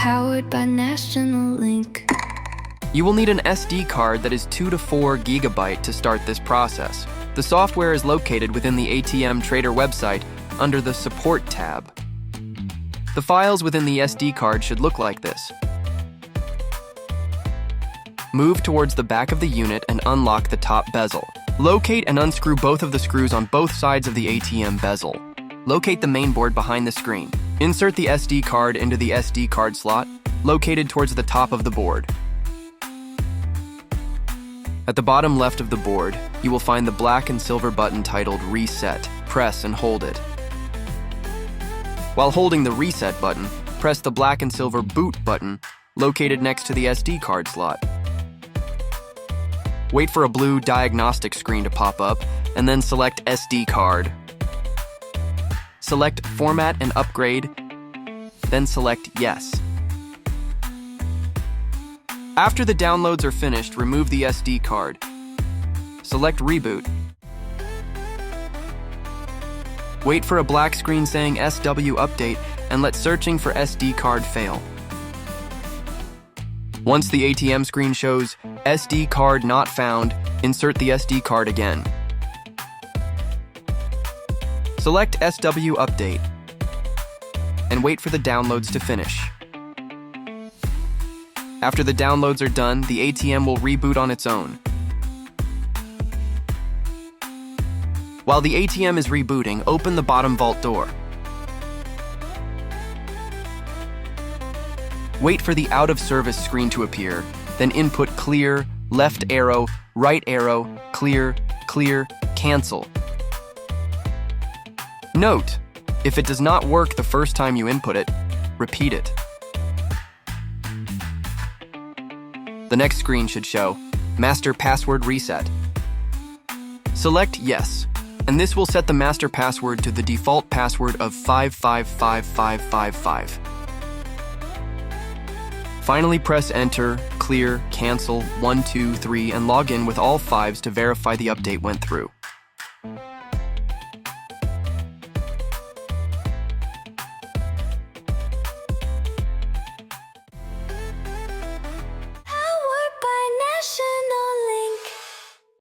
powered by National Link. You will need an SD card that is 2 to 4 GB to start this process. The software is located within the ATM Trader website under the Support tab. The files within the SD card should look like this. Move towards the back of the unit and unlock the top bezel. Locate and unscrew both of the screws on both sides of the ATM bezel. Locate the mainboard behind the screen. Insert the SD card into the SD card slot, located towards the top of the board. At the bottom left of the board, you will find the black and silver button titled Reset. Press and hold it. While holding the Reset button, press the black and silver Boot button located next to the SD card slot. Wait for a blue diagnostic screen to pop up, and then select SD card. Select Format and Upgrade, then select Yes. After the downloads are finished, remove the SD card. Select Reboot. Wait for a black screen saying SW Update and let searching for SD card fail. Once the ATM screen shows SD card not found, insert the SD card again. Select SW Update and wait for the downloads to finish. After the downloads are done, the ATM will reboot on its own. While the ATM is rebooting, open the bottom vault door. Wait for the out of service screen to appear, then input clear, left arrow, right arrow, clear, clear, cancel. Note, if it does not work the first time you input it, repeat it. The next screen should show Master Password Reset. Select Yes, and this will set the master password to the default password of 555555. Finally, press Enter, Clear, Cancel, 1, 2, 3, and log in with all 5s to verify the update went through.